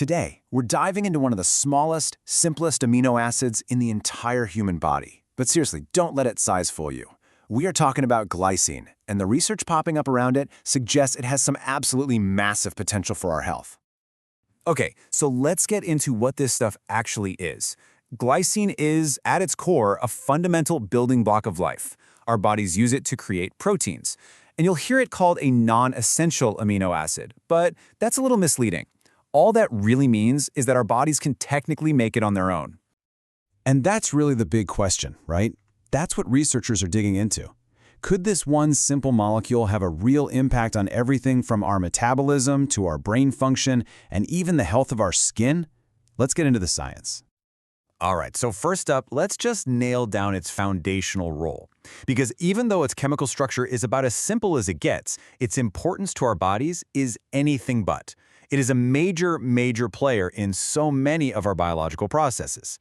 Today, we're diving into one of the smallest, simplest amino acids in the entire human body. But seriously, don't let its size fool you. We are talking about glycine, and the research popping up around it suggests it has some absolutely massive potential for our health. Okay, so let's get into what this stuff actually is. Glycine is, at its core, a fundamental building block of life. Our bodies use it to create proteins. And you'll hear it called a non-essential amino acid, but that's a little misleading. All that really means is that our bodies can technically make it on their own. And that's really the big question, right? That's what researchers are digging into. Could this one simple molecule have a real impact on everything from our metabolism to our brain function and even the health of our skin? Let's get into the science. All right, so first up, let's just nail down its foundational role. Because even though its chemical structure is about as simple as it gets, its importance to our bodies is anything but. It is a major player in so many of our biological processes.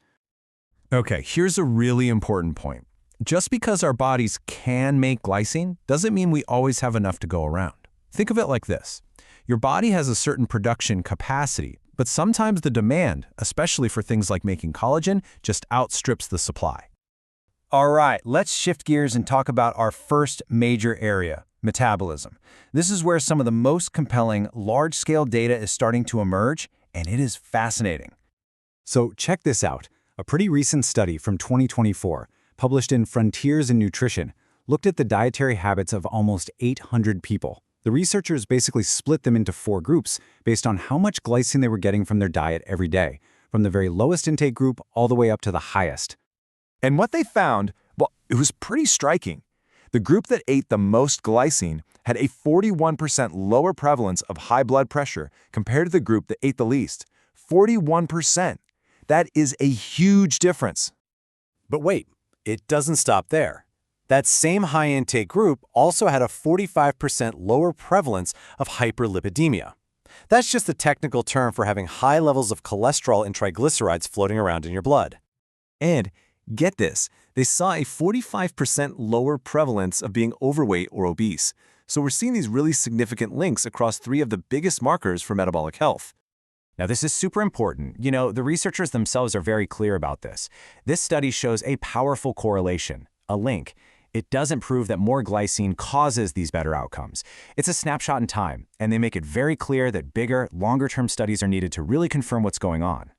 Okay, here's a really important point. Just because our bodies can make glycine doesn't mean we always have enough to go around. Think of it like this. Your body has a certain production capacity, but sometimes the demand, especially for things like making collagen, just outstrips the supply. All right, let's shift gears and talk about our first major area, metabolism. This is where some of the most compelling, large-scale data is starting to emerge, and it is fascinating. So check this out. A pretty recent study from 2024, published in Frontiers in Nutrition, looked at the dietary habits of almost 800 people. The researchers basically split them into 4 groups based on how much glycine they were getting from their diet every day, from the very lowest intake group all the way up to the highest. And what they found, well, it was pretty striking. The group that ate the most glycine had a 41% lower prevalence of high blood pressure compared to the group that ate the least. 41%. That is a huge difference. But wait, it doesn't stop there. That same high-intake group also had a 45% lower prevalence of hyperlipidemia. That's just the technical term for having high levels of cholesterol and triglycerides floating around in your blood. And get this, they saw a 45% lower prevalence of being overweight or obese. So we're seeing these really significant links across 3 of the biggest markers for metabolic health. Now, this is super important. The researchers themselves are very clear about this. This study shows a powerful correlation, a link. It doesn't prove that more glycine causes these better outcomes. It's a snapshot in time, and they make it very clear that bigger, longer-term studies are needed to really confirm what's going on.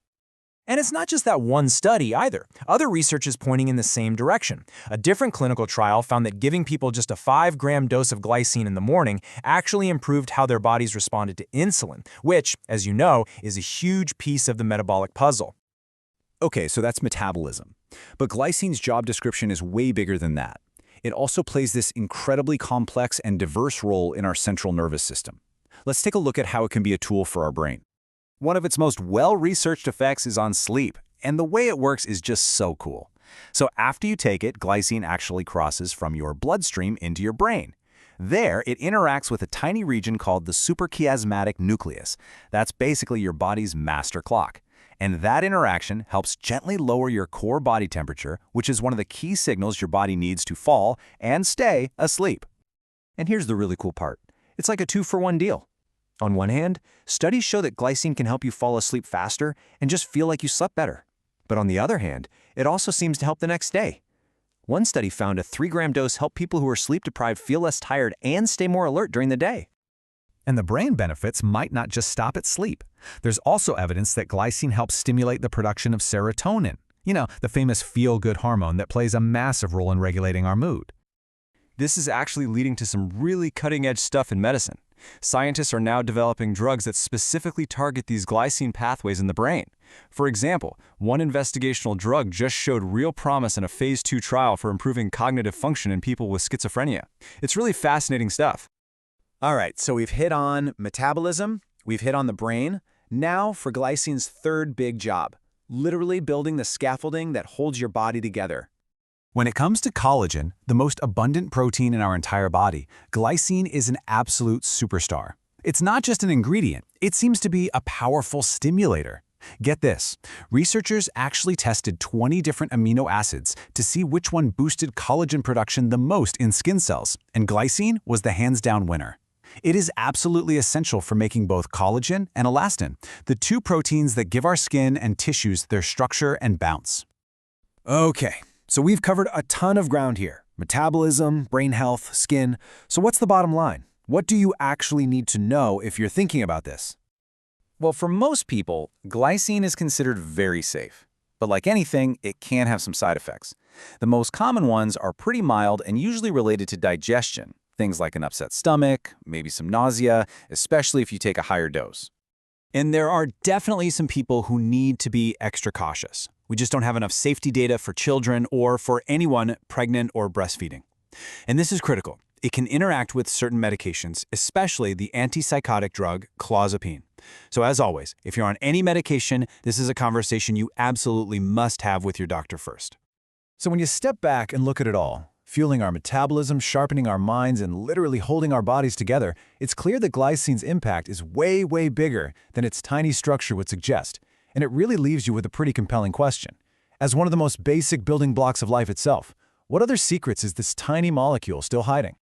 And it's not just that one study either. Other research is pointing in the same direction. A different clinical trial found that giving people just a 5-gram dose of glycine in the morning actually improved how their bodies responded to insulin, which, as you know, is a huge piece of the metabolic puzzle. Okay, so that's metabolism. But glycine's job description is way bigger than that. It also plays this incredibly complex and diverse role in our central nervous system. Let's take a look at how it can be a tool for our brain. One of its most well-researched effects is on sleep, and the way it works is just so cool. So after you take it, glycine actually crosses from your bloodstream into your brain. There, it interacts with a tiny region called the suprachiasmatic nucleus. That's basically your body's master clock. And that interaction helps gently lower your core body temperature, which is one of the key signals your body needs to fall and stay asleep. And here's the really cool part. It's like a 2-for-1 deal. On one hand, studies show that glycine can help you fall asleep faster and just feel like you slept better. But on the other hand, it also seems to help the next day. One study found a 3-gram dose helped people who are sleep-deprived feel less tired and stay more alert during the day. And the brain benefits might not just stop at sleep. There's also evidence that glycine helps stimulate the production of serotonin, the famous feel-good hormone that plays a massive role in regulating our mood. This is actually leading to some really cutting-edge stuff in medicine. Scientists are now developing drugs that specifically target these glycine pathways in the brain. For example, one investigational drug just showed real promise in a phase 2 trial for improving cognitive function in people with schizophrenia. It's really fascinating stuff. All right, so we've hit on metabolism, we've hit on the brain. Now for glycine's third big job, literally building the scaffolding that holds your body together. When it comes to collagen, the most abundant protein in our entire body, glycine is an absolute superstar. It's not just an ingredient, it seems to be a powerful stimulator. Get this, researchers actually tested 20 different amino acids to see which one boosted collagen production the most in skin cells, and glycine was the hands-down winner. It is absolutely essential for making both collagen and elastin, the two proteins that give our skin and tissues their structure and bounce. Okay, so we've covered a ton of ground here. Metabolism, brain health, skin. So what's the bottom line? What do you actually need to know if you're thinking about this? Well, for most people, glycine is considered very safe. But like anything, it can have some side effects. The most common ones are pretty mild and usually related to digestion, things like an upset stomach, maybe some nausea, especially if you take a higher dose. And there are definitely some people who need to be extra cautious. We just don't have enough safety data for children or for anyone pregnant or breastfeeding. And this is critical. It can interact with certain medications, especially the antipsychotic drug clozapine. So as always, if you're on any medication, this is a conversation you absolutely must have with your doctor first. So when you step back and look at it all, fueling our metabolism, sharpening our minds, and literally holding our bodies together, it's clear that glycine's impact is way, way bigger than its tiny structure would suggest. And it really leaves you with a pretty compelling question. As one of the most basic building blocks of life itself, what other secrets is this tiny molecule still hiding?